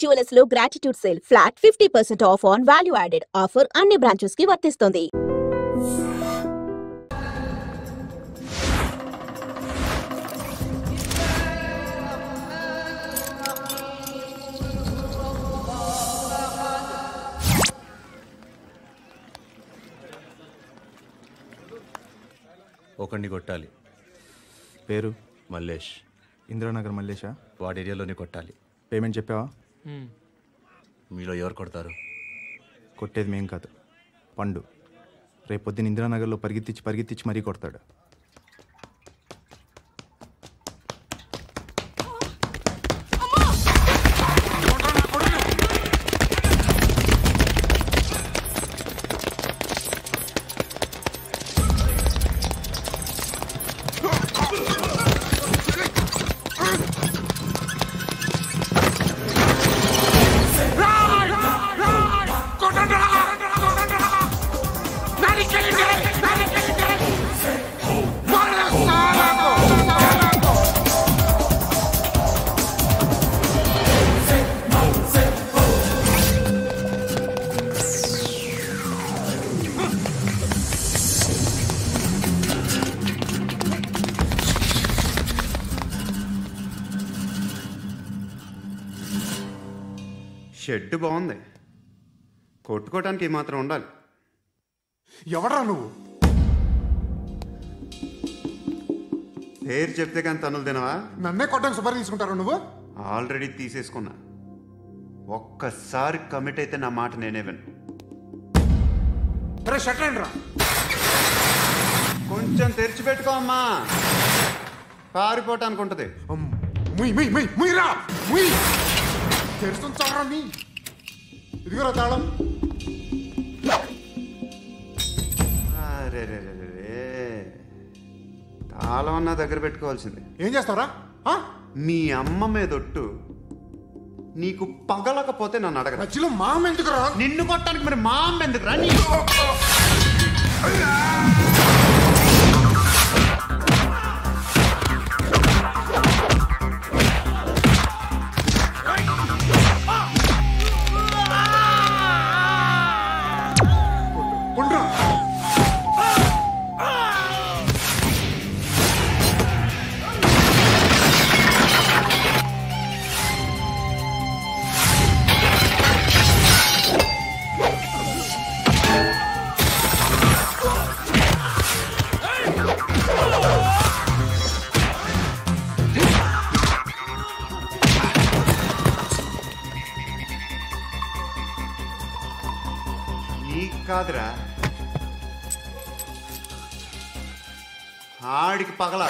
Jewellers లో gratitude sale flat 50% of on value added offer అన్ని branches కి వర్తిస్తుంది. ఒకడిని కొట్టాలి. పేరు మల్లేష్. ఇంద్రానగర్ మల్లేషా? వాడి ఏరియాలోనే కొట్టాలి. పేమెంట్ చెప్పావా? మీలో ఎవరు కొడతారు? కొట్టేది మేం కాదు, పండు. రేపొద్దున ఇంద్రానగర్లో పరిగెత్తించి మరీ కొడతాడు. షెడ్ బాగుంది, కొట్టుకోవటానికి ఏమాత్రం ఉండాలి. ఎవడ్రా నువ్వు? పేరు చెప్తే కానీ తనులు తినవా? నన్నే కొట్టడానికి సుపారీ తీసుకుంటారా నువ్వు? ఆల్రెడీ తీసేసుకున్నా. ఒక్కసారి కమిట్ అయితే నా మాట నేనే విను. షట్ రా, కొంచెం తెరిచిపెట్టుకో అమ్మా, పారిపోవటానికి ఉంటుంది. తెరుస్తుంచారా నీ? ఇదిగోరా తాళం. అరే తాళం అన్నా దగ్గర పెట్టుకోవాల్సింది. ఏం చేస్తావరా? మీ అమ్మ మీదొట్టు నీకు పగలకపోతే నన్ను అడగ. మధ్యలో మా అమ్మ ఎందుకురా? నిన్ను కొట్టడానికి మరి మా అమ్మ ఎందుకురా? కాదురా, ఆడికి పగల.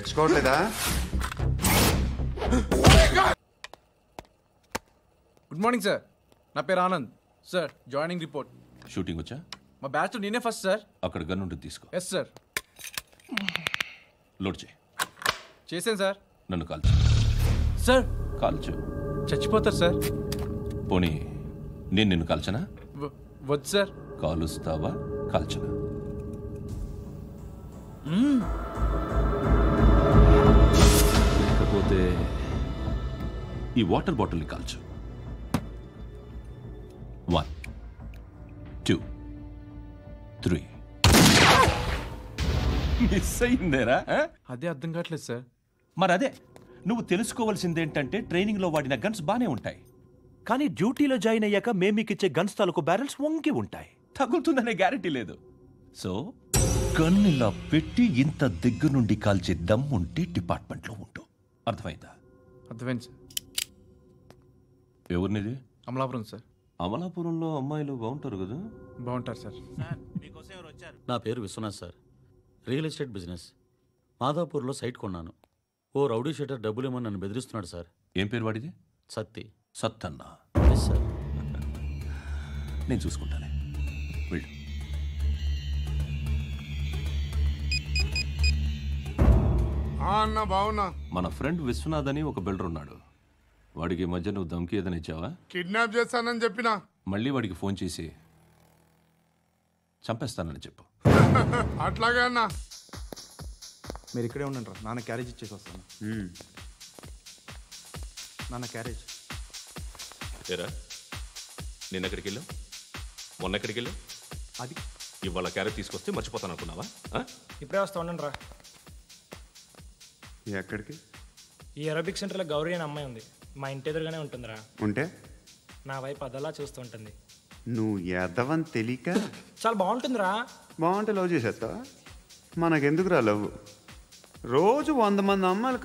తెచ్చుకోవట్లేదా? గుడ్ మార్నింగ్ సార్, నా పేరు Anand sir. Joining report. Shooting వచ్చా? మా బ్యాచ్ నేనే ఫస్ట్ సార్. అక్కడ గన్ ఉంటుంది, తీసుకో. Yes sir. లోడ్ చేయి. చేశాను సార్. నన్ను కాల్చు సార్. కాల్చు. చచ్చిపోతారు సార్. పోనీ నేను నిన్ను కాల్చనా? వద్దు సార్. కాలుస్తావా కాల్చనా? లేకపోతే ఈ వాటర్ బాటిల్ని కాల్చు. 1 2 3 మిస్ అయిందేరా ఆ? అదే అర్థం కావట్లేదు సార్. మరి అదే నువ్వు తెలుసుకోవాల్సిందేంటంటే ట్రైనింగ్లో వాడిన గన్స్ బానే ఉంటాయి, కానీ డ్యూటీలో జాయిన్ అయ్యాక మేము మీకు ఇచ్చే గన్స్ తాలూకు బ్యారెల్స్ వంగి ఉంటాయి. తగులుతుందనే గ్యారెంటీ లేదు. సో గన్ ఇలా పెట్టి ఇంత దగ్గర నుండి కాల్చే దమ్ ఉంటే డిపార్ట్మెంట్లో ఉంటూ. అర్థమైందా? అర్థమైంది సార్. ఎవరినిది? అమలాపురం సార్. అమలాపురంలో అమ్మాయిలు బాగుంటారు కదా? బాగుంటారు సార్. నా పేరు Vishwanath sir. Real estate business. మాదాపూర్లో సైట్ కొన్నాను. ఓ రౌడీ షీటర్ డబ్బులు ఏమని నన్ను బెదిరిస్తున్నాడు సార్. ఏం పేరు వాడిది? సత్తి. సత్తన్నా? Yes sir. నేను చూసుకుంటానే, వెళ్ళు. అన్న బావున్నా. మన ఫ్రెండ్ విశ్వనాథ్ అని ఒక బిల్డర్ ఉన్నాడు. వాడికి ఈ మధ్య నువ్వు ధమ్కి ఏదైనా ఇచ్చావా? కిడ్నాప్ చేస్తానని చెప్పినా. మళ్ళీ వాడికి ఫోన్ చేసి చంపేస్తానని చెప్పు. అట్లాగే అన్న. మీరు ఇక్కడే ఉండండి రా, నాన్న క్యారేజ్ ఇచ్చేసి వస్తాను. నాన్న క్యారేజ్. ఏరా, నిన్న ఎక్కడికి వెళ్ళావు? మొన్న ఎక్కడికి వెళ్ళావు? అది ఇవాళ క్యారెట్ తీసుకొస్తే మర్చిపోతాను అనుకున్నావా? ఇప్పుడే వస్తా ఉండండి రా. ఎక్కడికి? ఈ అరబిక్ సెంటర్లో గౌరీ అనే అమ్మాయి ఉంది. మా ఇంటి ఎదురుగానే ఉంటుందిరా. ఉంటే నా వైపు అదలా చూస్తూ ఉంటుంది. నువ్వు ఎదవని తెలియక చాలా బాగుంటుందిరా. బాగుంటే లవ్ చేసేస్తావా? మనకెందుకురా లవ్? రోజు 100 మంది అమ్మాయిలు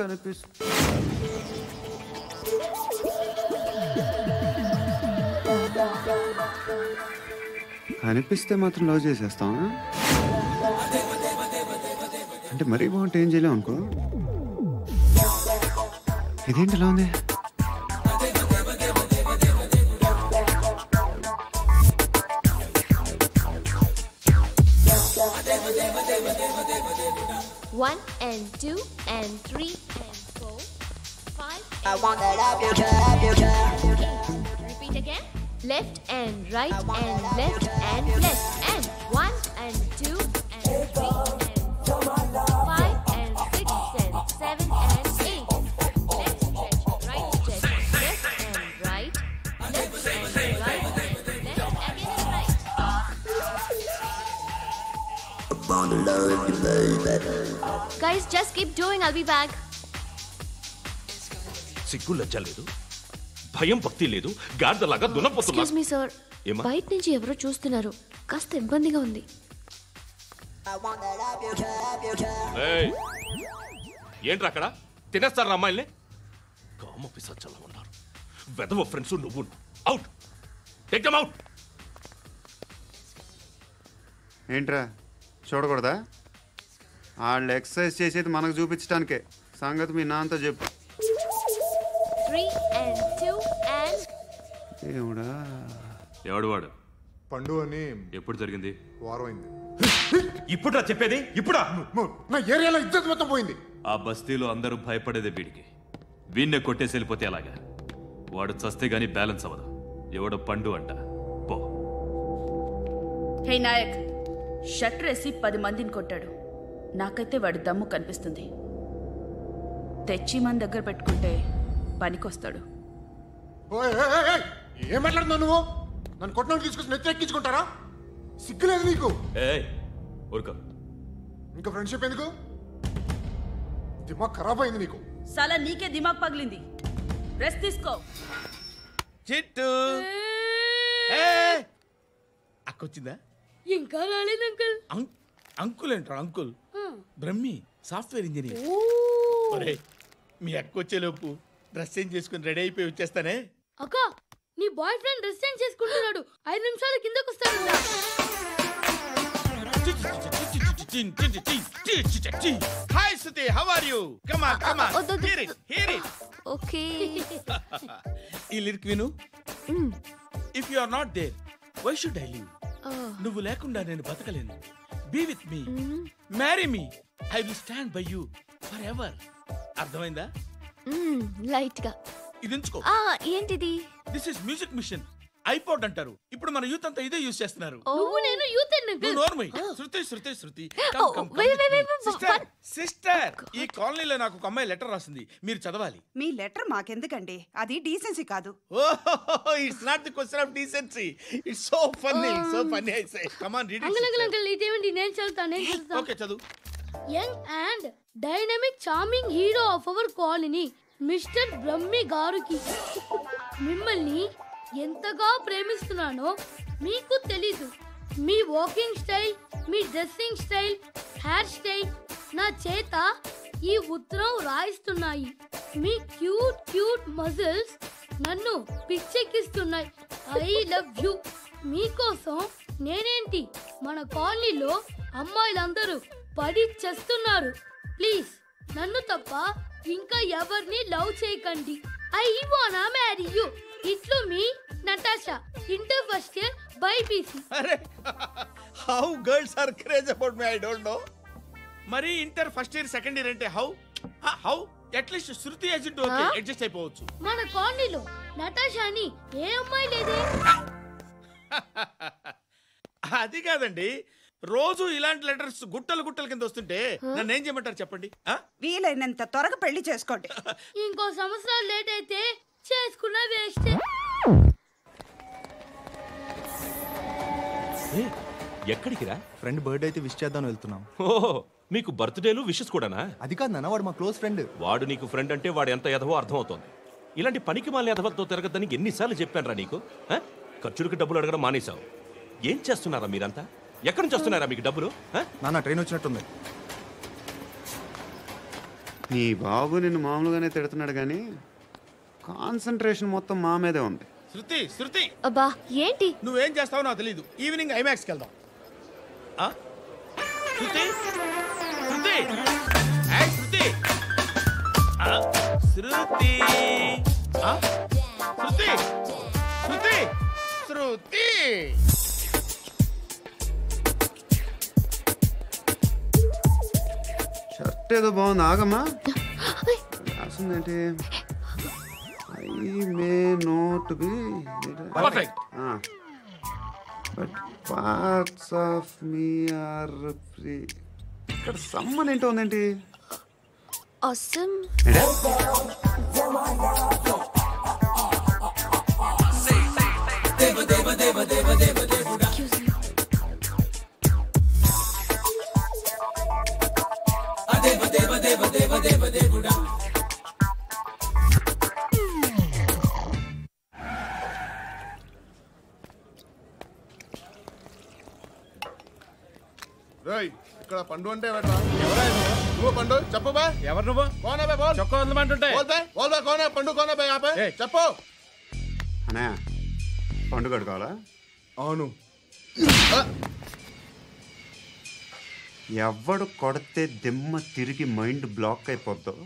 కనిపిస్తే మాత్రం లవ్ చేసేస్తావా? అంటే మరీ బాగుంటే ఏం చేయలేవు అనుకో. ఇదేంటి ఇలా ఉంది? One and two and three and four, five. I wanna love you, girl. Repeat again. Left and right and left and left and one and two and three and four, five and six and seven and eight. Left stretch, right stretch, left and right, left and right, left again and right. I wanna love you, baby. Guys, just keep doing. I'll be back. సిగ్గు లజ్జ లేదు, భయం భక్తి లేదు, గాడిదలాగా దున్నపోతున్నా. Excuse me, sir. ఏమా? బయట నుంచి ఎవరో చూస్తున్నారు. కాస్త ఇబ్బందిగా ఉంది. ఏయ్, ఏంట్రా అక్కడ? తినేస్తారా అమ్మాయిల్ని? కామ పిశాచాలా ఉన్నారు. వెదవ ఫ్రెండ్స్ నువ్వు. Out, take them out. ఏంట్రా చూడకూడదా? వాళ్ళు ఎక్సర్సైజ్ చేసేది మనకు చూపించడానికే. సంగతి మీ నాన్నతో చెప్పు. 3 and 2 and ఏముడా? ఎవడు వాడు? పండు అని. ఎప్పుడు జరిగింది? వారం అయింది. ఇప్పుడా చెప్పేది? ఇప్పుడా? నా ఏరియాలో ఇజ్జత్ మొత్తం పోయింది. ఆ బస్తీలో అందరూ భయపడేదే వీడికి. వీణ్ణే కొట్టేసి వెళ్ళిపోతే అలాగా? వాడు చస్తే గానీ బ్యాలెన్స్ అవ్వదు. ఎవడో పండు అంట. పో. హే నాయక్, షట్టర్ వేసి 10 మందిని కొట్టాడు. నాకైతే వాడి దమ్ము కనిపిస్తుంది. తెచ్చి మన దగ్గర పెట్టుకుంటే పనికొస్తాడు. ఏం మాట్లాడుతున్నావు నువ్వు? నన్ను కొట్టడానికి తీసుకొచ్చి నెత్తి ఎక్కించుకుంటారా? సిగ్గులేదు నీకు? ఊరుకో. ఇంకా ఫ్రెండ్షిప్ ఎందుకు? దిమాగ్ ఖరాబ్ అయింది నీకు. సాలా నీకే దిమాగ్ పగిలింది. రెస్ట్ తీసుకో. చిట్టు అక్కొచ్చిందా? ఇంకా రాలేదు అంకుల్. అంకుల్ ఏంట్రా? Uncle Brahmi, software engineer. మీ అక్కొచ్చేలోపు డ్రెస్ చేంజ్ చేసుకుని రెడీ అయిపోయి వచ్చేస్తానే. అక్క, నీ బాయ్ ఫ్రెండ్ డ్రెస్ చేంజ్ చేసుకుంటున్నాడు. 5 నిమిషాలు కిందకు వస్తాడు. Hi Suthi, how are you? Come on, come on. Hear it, hear it. Okay. ఈ లిరిక్ విను. If you are not there, why should I live? నువ్వు లేకుండా నేను బతకలేను. Be with me, marry me, I will stand by you forever. అర్థమైందా? Light గా ఇది ఉంచుకో. ఏంటిది? This is music machine. IPod అంటారు. ఇప్పుడు మన యూత్ అంతా ఇదే యూస్ చేస్తున్నారు. నువ్వు నేను యూత్ శృతి. సిస్టర్, ఈ కాలనీలో నాకు ఒక అమ్మాయి లెటర్ రాసింది. మీరు చదవాలి. మీ లెటర్ మాకెందుకండి? అది డీసెన్సీ కాదు. It's not the question of decency. It's so funny I say. Come on, read it. Uncle ఇదేమండి? నేను చదువుతాను. ఓకే, చదువు. young and dynamic charming hero of our colony, Mr. Brahmi గారికి మిమ్మల్ని ఎంతగా ప్రేమిస్తున్నానో మీకు తెలీదు. మీ వాకింగ్ స్టైల్, మీ డ్రెస్సింగ్ స్టైల్, హెయిర్ స్టైల్ నా చేత ఈ ఉత్తరం రాయిస్తున్నాయి. మీ క్యూట్ క్యూట్ మజిల్స్ నన్ను పిచ్చెక్కిస్తున్నాయి. I love you. మీకోసం నేనేంటి మన కాలనీలో అమ్మాయిలందరూ పడి చేస్తున్నారు. ప్లీజ్ నన్ను తప్ప ఇంకా ఎవరిని లవ్ చేయకండి. ఐ వానా మ్యారీ యూ. ఇట్లు మీ Natasha, inter first year BiPC. అరే how girls are craze about me I don't know. మరి inter first year second year అంటే how at least Shruti agent okay adjust అయిపోవచ్చు. మన కాలనీలో నటాషాని ఏ అమ్మాయి లేదే. అది కాదండి, రోజు ఇలాంటి లెటర్స్ గుట్టలు గుట్టల కింద వస్తుంటే నన్ను ఏం చేయమంటారు చెప్పండి. వీలైనంత త్వరగా పెళ్లి చేసుకోండి. ఇంకో సంవత్సరాలు లేట్ అయితే చేసుకున్నా వేస్ట్. ఎక్కడికి రా? ఫ్రెండ్ బర్త్డే అయితే విష్ చేద్దాం వెళ్తున్నాం. ఓహో, మీకు బర్త్డేలు విషెస్ కూడానా? అది కాదు నాన్న, వాడు మా క్లోజ్ ఫ్రెండ్. వాడు నీకు ఫ్రెండ్ అంటే వాడు ఎంత ఎదవో అర్థమవుతోంది. ఇలాంటి పనికి మాలిన ఎదవలతో తిరగద్దని ఎన్నిసార్లు చెప్పాను రా నీకు? ఖర్చులకు డబ్బులు అడగడం మానేశావు. ఏం చేస్తున్నారా మీరంతా? ఎక్కడి నుంచి వస్తున్నారా మీకు డబ్బులు? నాన్న ట్రైన్ వచ్చినట్టుంది. నీ బాబు నిన్ను మామూలుగానే తిడుతున్నాడు కానీ కాన్సన్ట్రేషన్ మొత్తం మా మీదే ఉంది. శృతి శృతి అబ్బా ఏంటి? నువ్వేం చేస్తావో నాకు తెలీదు. ఈవినింగ్ ఐమాక్స్కి వెళ్దాం. శృతి శృతి ఏయ్ శృతి శృతి శృతి శృతి శృతి షర్ట్ ఏదో బాగుంది, ఆగమ్మా. రాసిందేంటి? I may not be but parts of me are free. ఇక్కడ సమ్మన్ ఏంటో ఉందేంటి? awesome. ఇక్కడ పండు అంటే నువ్వు పండు చెప్పు బా. ఎవరు నువ్వు? కోనే బే బోల్. చొక్కా వదలమంటుంటే బోల్ బే కోనే పండు కోనే బే ఆపే చెప్పు. అన్నయ్య పండు కడుకోవాలా? అవును. ఎవడు కొడితే దిమ్మ తిరిగి మైండ్ బ్లాక్ అయిపోద్దో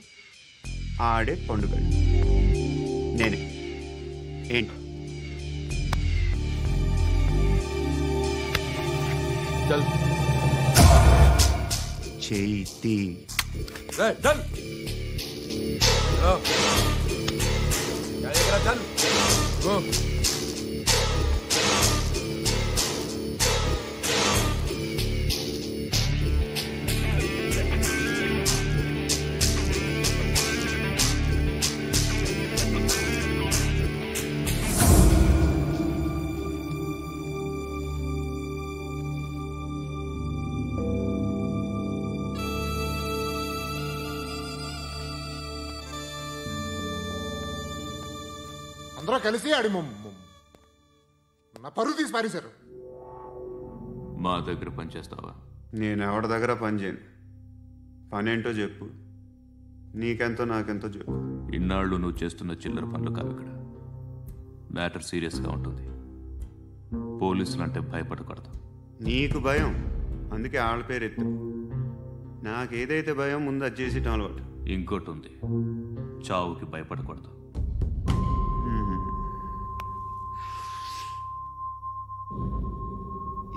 ఆడే పండుగ. నేనే. ఏంటి? చేతి అందరూ కలిసి ఆడి నా పరువు తీసి పారేశారు. మా దగ్గర పని చేస్తావా? నేను ఎవరి దగ్గర పని చేయను. పనేంటో చెప్పు. నీకెంతో నాకెంతో చెప్పు. ఇన్నాళ్ళు నువ్వు చేస్తున్న చిల్లర పనులు కావు ఇక్కడ. మ్యాటర్ సీరియస్గా ఉంటుంది. పోలీసులు అంటే భయపడకూడదు. నీకు భయం, అందుకే ఆళ్ళ పేరు ఎత్తు. నాకేదైతే భయం ముందు అది చేసి అలవాటు. ఇంకోటి ఉంది, చావుకి భయపడకూడదు.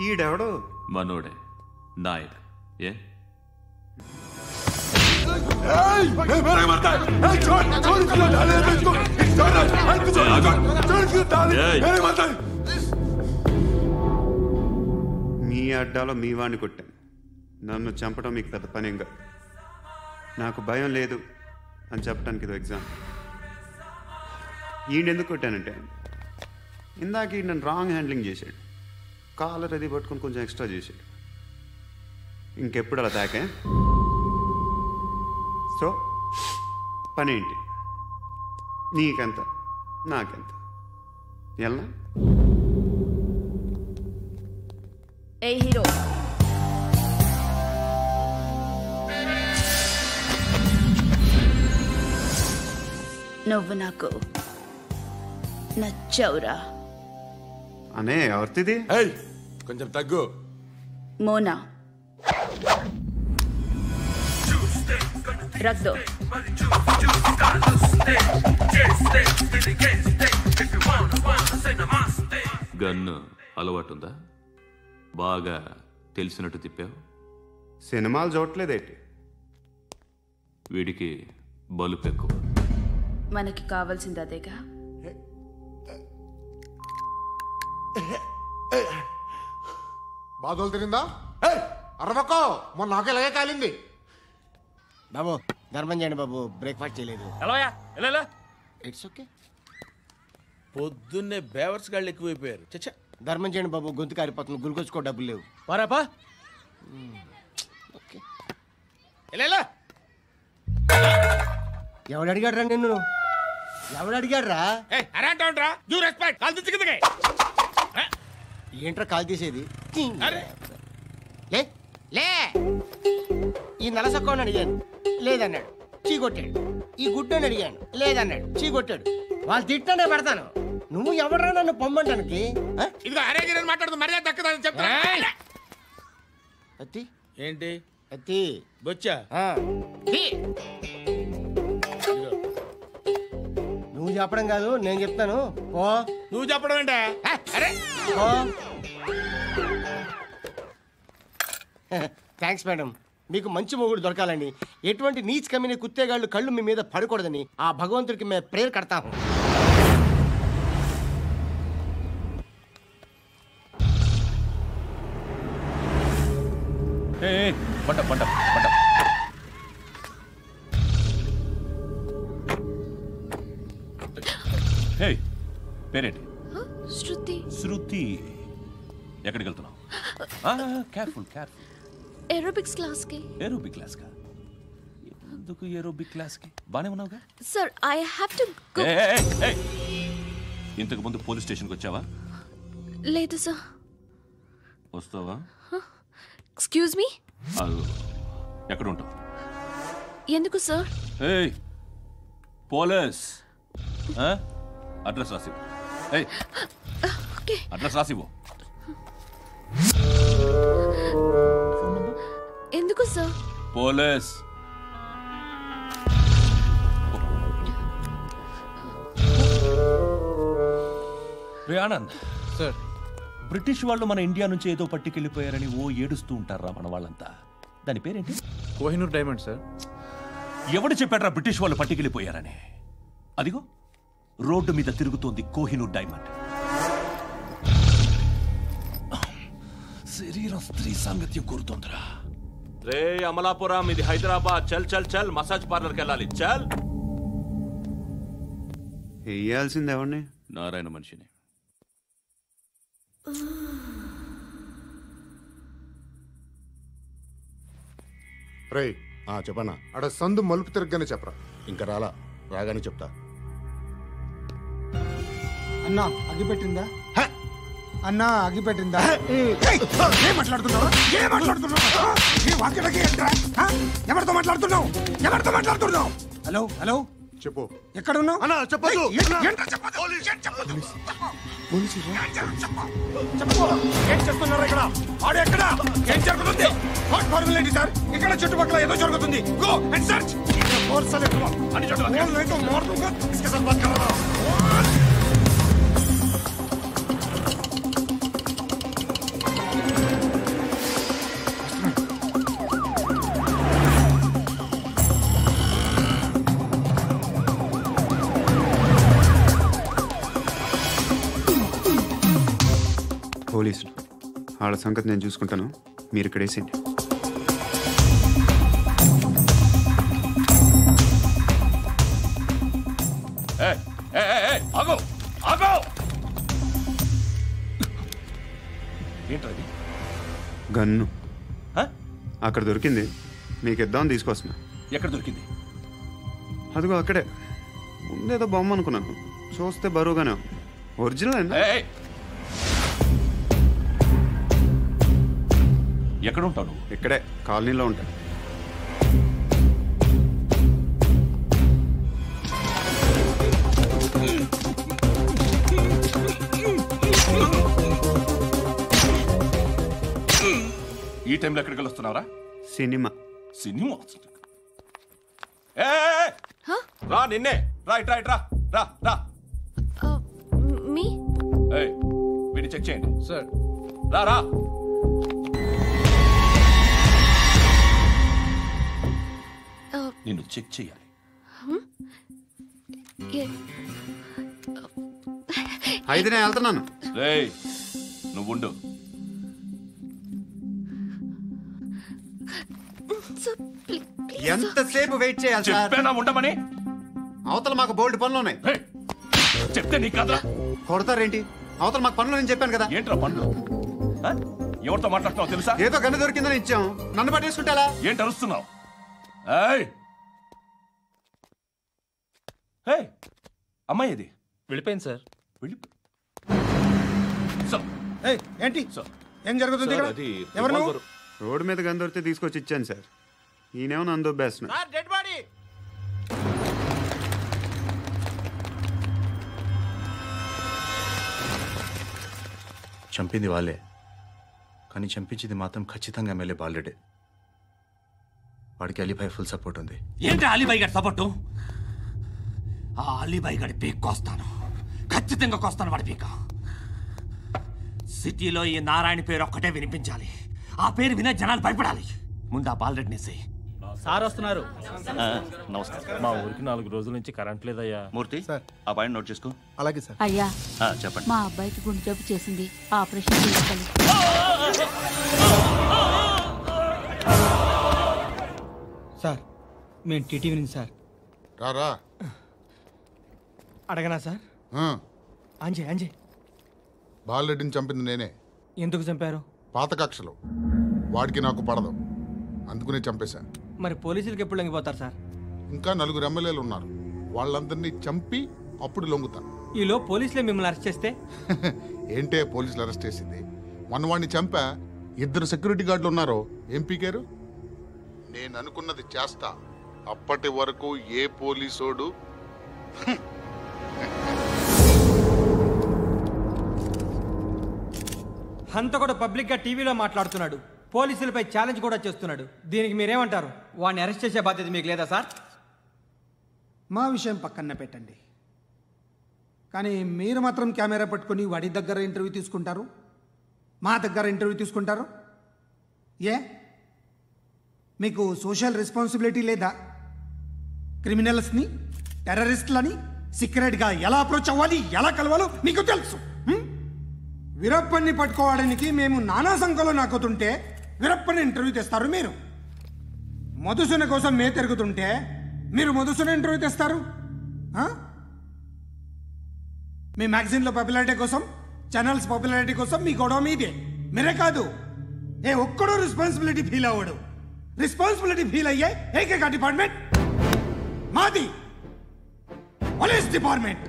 ఈడెవడో మనోడే నాయక్. ఏ మీ అడ్డాలో మీ వాడిని కొట్టాను. నన్ను చంపడం మీకు పెద్ద పనేంగా. నాకు భయం లేదు అని చెప్పడానికి ఇది ఎగ్జామ్. ఈయనెందుకు కొట్టానంటే ఇందాక ఈ నన్ను రాంగ్ హ్యాండ్లింగ్ చేశాడు. కాలర్ అది పట్టుకొని కొంచెం ఎక్స్ట్రా చేశాడు. ఇంకెప్పుడు అలా తాకే సో పని ఏంటి? నీకెంత నాకెంత ఎలా? ఏ హీరో, నువ్వు నాకు నచ్చవురా. అనే ఎవరిది? కొంచెం తగ్గు. మోనా రక్ దో. గన్ను అలవాటుందా? బాగా తెలిసినట్టు తిప్పావు. సినిమాలు చూడట్లేదేంటి? వీడికి బలుపు ఎక్కువ. మనకి కావాల్సింది అదేగా. బాధలు తిరిందా? అరవకో, మొన్న నాకు ఇలాగే కాలింది. బాబు ధర్మం చేయండి బాబు, బ్రేక్ఫాస్ట్ చేయలేదు. It's okay. పొద్దున్నే బేవర్స్ గాళ్ళు ఎక్కువైపోయారు. చచ్చా, ధర్మం చేయండి బాబు, గొంతు కారిపోతుంది, గురికొచ్చుకో డబ్బులు లేవు. పారాపా. ఓకే. ఎవడు అడిగాడు రా నిన్ను? ఎవడు అడిగాడు రా? ఏంట్రా కాల్ తీసేది? లే లే. ఈ నలసక్కని అడిగాను, లేదన్నాడు, చీ కొట్టాడు. ఈ గుడ్డని అడిగాను, లేదన్నాడు, చీ కొట్టాడు. వాళ్ళు తిట్టానే పెడతాను. నువ్వు ఎవడరా నన్ను పొమ్మంటానికి? మాట్లాడుతూ మర్యాద దక్కదని చెప్తా. అత్తి ఏంటి? అత్తి బొచ్చా? నువ్వు చెప్పడం కాదు, నేను చెప్తాను. ఓ నువ్వు చెప్పడం ఏంటే? Thanks madam. మీకు మంచి మొగుడు దొరకాలని, ఎటువంటి నీచ్ కమ్మిన కుత్తేగాళ్ళు కళ్ళు మీ మీద పడకూడదని ఆ భగవంతుడికి మేము ప్రేయర్ కడతాము. పంట పంట పంట. హే, పేరేంటి? శృతి. శృతి. ఎక్కడికి వెళ్తున్నావు? Careful careful. ఏరోబిక్స్ క్లాస్ కి. ఏరోబిక్ క్లాస్ కా? ఎందుకు ఏరోబిక్ క్లాస్ కి? బానే ఉన్నావుగా? Sir, I have to go. ఇంతకు ముందు పోలీస్ స్టేషన్కి వచ్చావా? లేదు సార్. వస్తావా? Excuse me. ఎక్కడ ఉంటావు? ఎందుకు సార్? పోలీస్ అడ్రస్ రాసివ్వు. అడ్రస్ రాసివ్వు. ఎందుకు సార్? పోలీస్. రే ఆనంద్ సార్, బ్రిటిష్ వాళ్ళు మన ఇండియా నుంచి ఏదో పట్టుకెళ్ళిపోయారని ఓ ఏడుస్తూ ఉంటారా మన వాళ్ళంతా. దాని పేరేంటి? Kohinoor diamond sir. ఎవడు చెప్పాడ్రా బ్రిటిష్ వాళ్ళు పట్టుకెళ్ళిపోయారని? అదిగో రోడ్డు మీద తిరుగుతోంది కోహినూర్ డైమండ్. శరీరం స్త్రీ సాంగత్యం కోరుతోందిరా. రే అమలాపురం, ఇది హైదరాబాద్. చల్ చల్ చల్, మసాజ్ పార్లర్కి వెళ్ళాలి. చల్. వేయాల్సింది ఎవరిని? నారాయణ మనిషిని. రే చెప్పన్నా. అక్కడ సందు మలుపు తిరగగానే చెప్పరా. ఇంకా రాగానే చెప్తా. అన్నా అగిపెట్టిందా? అన్నా అగిపెట్టిందా? ఏం మాట్లాడుతున్నావు? ఎవరితో మాట్లాడుతున్నావు? ఎవరితో మాట్లాడుతున్నావు? హలో హలో, చెప్పు. ఎక్కడ ఉన్నావు? అన్నా చెప్పదు. ఏం చేస్తున్నారు ఇక్కడ? ఆడు ఎక్కడ? ఏం జరుగుతుంది? వాట్ ఫార్మల్ ఏంటి సార్? ఇక్కడ చుట్టుపక్కల ఏదో జరుగుతుంది. Go and search. అని పోలీసులు వాళ్ళ సంగతి నేను చూసుకుంటాను. మీరు ఇక్కడ వేసేయండి. ఏంటది? గన్ను అక్కడ దొరికింది, మీకు ఇద్దామని తీసుకొస్తున్నా. ఎక్కడ దొరికింది? అదిగో అక్కడే ముందేదో బొమ్మ అనుకున్నాను, చూస్తే బరువుగానే ఒరిజినల్ అండి. ఎక్కడ ఉంటావు? ఇక్కడే కాలనీలో ఉంటాను. ఈ టైంలో ఎక్కడికి వస్తున్నావురా? సినిమా. సినిమా రా, నిన్నే రా, ఇట్రా ఇట్రా, రా రా. మీ వీడిని చెక్ చేయండి సార్. రా రా. నిన్ను చెక్ చేయాలి. అయితే నేను వెళ్తున్నాను. నువ్వు ఉండు. ఎంతసేపు వెయిట్ చేయాలి? చెప్పేనా ఉండమని? అవతల మాకు బోల్డ్ పనులు ఉన్నాయి. చెప్తే నీకు కదా కొడతారేంటి? అవతల మాకు పనులు నేను చెప్పాను కదా. ఏంట్రా పనులు? ఎవరితో మాట్లాడుతున్నావు తెలుసా? ఏదో గన్ను దొరికిందని ఇచ్చాం, నన్ను పట్టేసుకుంటా. ఏంటి అరుస్తున్నావు? అమ్మాయి ఇది వెళ్ళిపోయింది సార్. ఏంటి ఏం జరుగుతుంది ఇక్కడ? ఎవరు నువ్వు? రోడ్డు మీద గన్ను దొరికితే తీసుకొచ్చి ఇచ్చాను సార్. ఈయనేమో నన్ను దొబ్బేస్తున్నా. Dead body. చంపింది వాళ్ళే, కానీ చంపించింది మాత్రం ఖచ్చితంగా ఎమ్మెల్యే బాలుడే. వాడికి అలీభాయ్ ఫుల్ సపోర్ట్ ఉంది. ఏంటి అలీభాయ్ గారి సపోర్టు? ఆ అలీభాయ్ గారి పీక్ కోస్తాను, ఖచ్చితంగా కోస్తాను వాడి పీక. సిటీలో ఈ నారాయణ పేరు ఒక్కటే వినిపించాలి. ఆ పేరు వినే జనాలు భయపడాలి. ముందు ఆ బాలరెడ్డిని సే. సార్ వస్తున్నారు. నమస్కారం. మా ఊరికి 4 రోజుల నుంచి కరెంట్ లేదయ్యా. మూర్తి ఆ పాయింట్ నోట్ చేసుకో. అలాగే సార్. అయ్యా చెప్పండి. మా అబ్బాయికి గుండె జబ్బు చేసింది, ఆపరేషన్ చేయాలి. సార్ మేము టీటీవీ నుంచి సార్. రారా. అడగనా సార్? అంజయ్ బాలరెడ్డిని చంపింది నేనే. ఎందుకు చంపారు? పాత కక్షలు, వాడికి నాకు పడదు, అందుకునే చంపేశా. మరి పోలీసులకి ఎప్పుడు లొంగిపోతారు సార్? ఇంకా 4 ఎమ్మెల్యేలు ఉన్నారు, వాళ్ళందరినీ చంపి అప్పుడు లొంగుతాను. ఈలో పోలీసులే మిమ్మల్ని అరెస్ట్ చేస్తే? ఏంటే పోలీసులు అరెస్ట్ చేసింది? మొన్న వాడిని చంపా, 2 సెక్యూరిటీ గార్డులు ఉన్నారో ఏం పీకారు? నేను అనుకున్నది చేస్తా, అప్పటి వరకు ఏ పోలీసోడు హంతకుడు పబ్లిక్ గా టీవీలో మాట్లాడుతున్నాడు, పోలీసులపై ఛాలెంజ్ కూడా చేస్తున్నాడు. దీనికి మీరేమంటారు? వాడిని అరెస్ట్ చేసే బాధ్యత మీకు లేదా సార్? మా విషయం పక్కన పెట్టండి, కానీ మీరు మాత్రం కెమెరా పట్టుకొని వాడి దగ్గర ఇంటర్వ్యూ తీసుకుంటారు, మా దగ్గర ఇంటర్వ్యూ తీసుకుంటారు. ఏ మీకు సోషల్ రెస్పాన్సిబిలిటీ లేదా? క్రిమినల్స్ని, టెర్రరిస్టులని సీక్రెట్గా ఎలా అప్రోచ్ అవ్వాలి, ఎలా కలవాలో మీకు తెలుసు. వీరప్పన్ని పట్టుకోవడానికి మేము నానా సంఖ్యలో నాకుతుంటే వీరప్పని ఇంటర్వ్యూ తెస్తారు మీరు. మధుసూన కోసం మే తిరుగుతుంటే మీరు మధుసూన ఇంటర్వ్యూ తెస్తారు. మీ మ్యాగజైన్లో పాపులారిటీ కోసం, ఛానల్స్ పాపులారిటీ కోసం మీ గొడవ మీదే. మీరే కాదు, ఏ ఒక్కడో రెస్పాన్సిబిలిటీ ఫీల్ అవ్వడు. రెస్పాన్సిబిలిటీ ఫీల్ అయ్యే ఏకైక డిపార్ట్మెంట్ మాది, పోలీస్ డిపార్ట్మెంట్.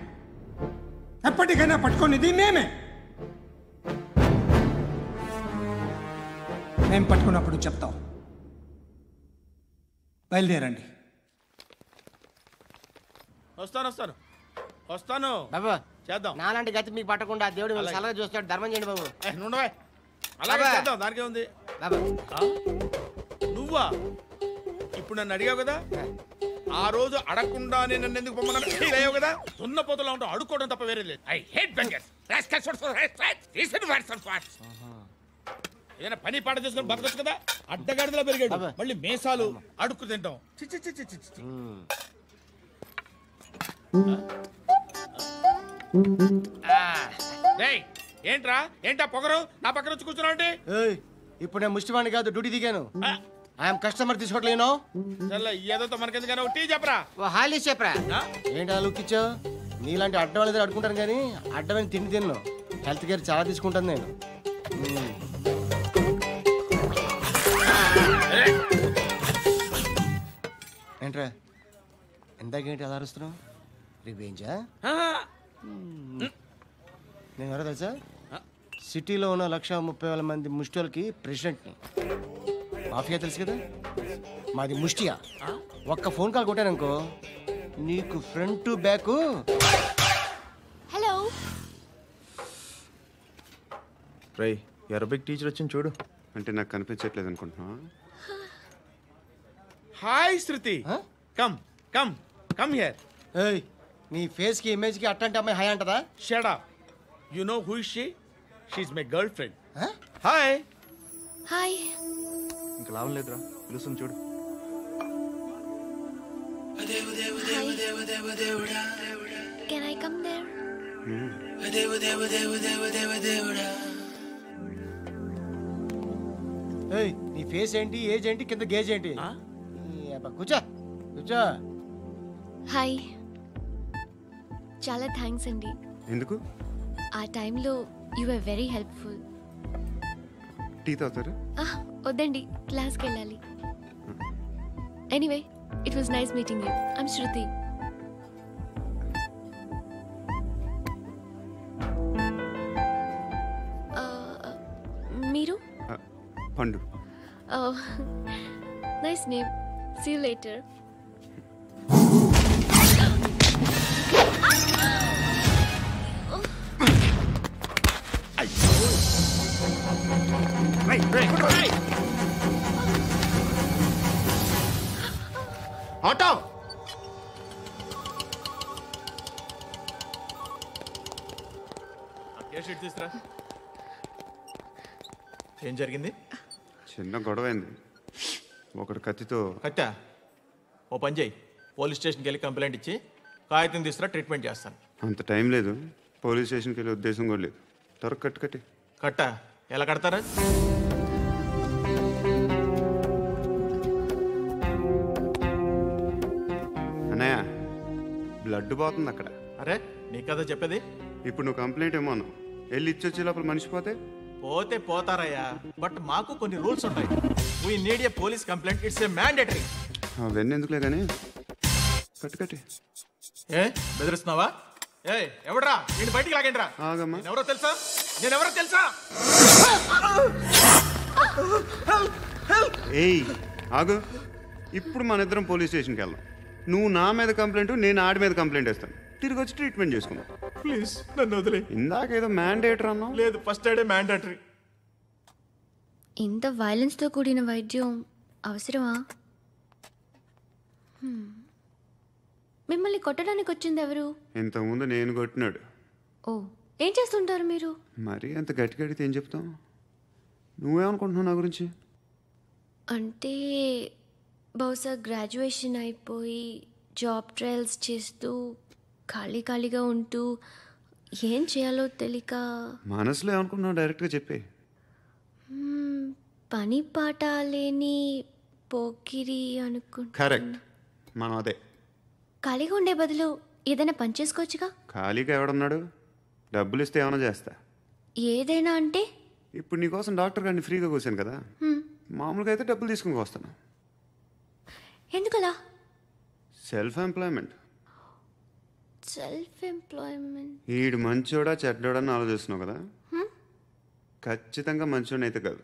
ఎప్పటికైనా పట్టుకునేది మేమే. మేము పట్టుకున్నప్పుడు చెప్తాం. బయలుదేరండి. వస్తాను బాబు. చేద్దాం. నాలాంటి గతి మీకు పట్టకుండా దేవుడు మిమ్మల్ని సలహా చూస్తాడు. ధర్మం చేయండి బాబు. నుండవే. అలాగే బాబా. చేద్దాం, దానికే ఉంది. బాబు. నువ్వా ఇప్పుడు నన్ను అడిగావు కదా, ఆ రోజు అడగకుండా నేను నన్ను ఎందుకు పొమ్మన్నాను ఫీల్ అయ్యావు కదా. సున్న పోతలో ఉంటావు, అడుక్కోవడం తప్ప వేరే లేదు. I hate bangers. ఏదైనా పని పాట చేసుకుని బతకొచ్చు కదా. అడ్డగాడిదలా పెరిగాడు, మళ్ళీ మేసాలు అడుక్కు తింటాం. చిచ్చి చిచ్చి చిచ్చి. ఏంట్రా ఏంటా పొగరు నా పక్కన వచ్చి కూర్చున్నావు? ఇప్పుడు నేను ముష్టివాణి కాదు, డ్యూటీ దిగాను. ఐఎమ్ కస్టమర్ తీసుకోవట్లేను. ఏదో మనకెందుకైనా టీ చెప్పరా. హాలీ చెప్పరా. ఏంటి అలా లుక్ ఇచ్చావు? నీలాంటి అడ్డం వాళ్ళ దగ్గర అడుకుంటాను, కానీ అడ్డమైన తిండి తిన్ను. హెల్త్ కేర్ చాలా తీసుకుంటాను నేను. ఏంట్రా ఇందాకేంటి అలా అరుస్తున్నావు? రివేంజా? నేను ఎవరో తెలుసా? సిటీలో ఉన్న 130,000 మంది ముష్టిలకి ప్రెసిడెంట్ని. మాఫియా తెలుసు కదా, మాది ముష్టియా. ఒక్క ఫోన్ కాల్ కొట్టాననుకో నీకు ఫ్రంట్ టు బ్యాక్. హలో రై అరబిక్ టీచర్ వచ్చింది చూడు. అంటే నాకు కనిపించట్లేదు అనుకుంటున్నా. Hi Shruti, come come come here. ఏయ్, నీ ఫేస్ కి ఇమేజ్ కి అట్టంటే అమ్మాయి హాయ్ అంటదా? Shut up. You know who is she? She is my girlfriend. Hi hi. ఇంకా లాభం లేదురా, పిలుస్తుంది చూడు. Can I come there? ఏయ్, నీ ఫేస్ ఏంటి, ఏజ్ ఏంటి, కింద గేజ్ ఏంటి? కూర్చో కూర్చో. హాయ్. చాలా థ్యాంక్స్ అండి. ఎందుకు? ఆ టైంలో you are very helpful. Tea తాగుతారా? వద్దండి, క్లాస్కి వెళ్ళాలి. Anyway, it was nice meeting you. I'm Shruti. మీరు? Pandu. Nice name. See you later. Auto తీసుకురా. ఏం జరిగింది? చిన్న గొడవ అయింది. ఒకడు కత్తితో. కట్టా? ఓ పని చేయి, పోలీస్ స్టేషన్కి వెళ్ళి కంప్లైంట్ ఇచ్చి కాగితం తీసుకురా, ట్రీట్మెంట్ చేస్తాను. అంత టైం లేదు, పోలీస్ స్టేషన్కి వెళ్ళే ఉద్దేశం కూడా లేదు. త్వరగా కట్టి. కట్టా? ఎలా కడతారా? అన్నయ్య, బ్లడ్ పోతుంది అక్కడ. అరే నీ కదా చెప్పేది. ఇప్పుడు నువ్వు కంప్లైంట్ ఏమో అన్నావు, వెళ్ళి ఇచ్చొచ్చే లోపల మనిషి పోతే పోతే పోతారయ్యా, బట్ మాకు కొన్ని రూల్స్ ఉంటాయి. We need a police complaint, it's a mandatory. అవన్నీ ఎందుకులే కానీ కట్టి. ఏ బెదిరిస్తున్నావా? ఏ ఎవడ్రా నేను బయటికి లాగండిరా. ఆగమ్మా. నేనెవరో తెలుసా? నేనెవరో తెలుసా? ఏయ్ ఆగు, ఇప్పుడు మన ఇద్దరం పోలీస్ స్టేషన్కి వెళ్దాం. నువ్వు నా మీద కంప్లైంట్, నేను ఆడి మీద కంప్లైంట్ వేస్తాను. తిరిగి వచ్చి ట్రీట్మెంట్ చేసుకుందాం. ప్లీజ్ నన్ను వదిలే. ఇందాకేదో మ్యాండేటరీ అన్నావు. లేదు, ఫస్ట్ ఎయిడే మ్యాండేటరీ. ఇంత వైలెన్స్తో కూడిన వైద్యం అవసరమా? మిమ్మల్ని కొట్టడానికి వచ్చింది ఎవరు? ఇంతకుముందు నేను కొట్టినాడు. ఓ, ఏం చేస్తుంటారు మీరు? మరి అంత గట్టి గడితే ఏం చెప్తాం? నువ్వేమనుకుంటున్నావు నా గురించి? అంటే బహుశా గ్రాడ్యుయేషన్ అయిపోయి జాబ్ ట్రయల్స్ చేస్తూ ఖాళీగా ఉంటూ ఏం చేయాలో తెలియక. మనసులో ఏమనుకుంటున్నావు డైరెక్ట్గా చెప్పే. పని పాట లేని పోకిరి అనుకుంటా. కరెక్ట్, మనం అదే. ఖాళీగా ఉండే బదులు ఏదైనా పని చేసుకోవచ్చుగా. ఖాళీగా ఎవడున్నాడు? డబ్బులు ఇస్తే ఏమైనా చేస్తా. ఏదైనా అంటే? ఇప్పుడు నీకోసం డాక్టర్ గారిని ఫ్రీగా కూర్చాను కదా, మామూలుగా అయితే డబ్బులు తీసుకుని వస్తాను. ఎందుకలా? Self employment. సెల్ఫ్ ఈడు మంచోడా చెడ్డోడా అని ఆలోచిస్తున్నావు కదా, ఖచ్చితంగా మంచోడని అయితే కాదు.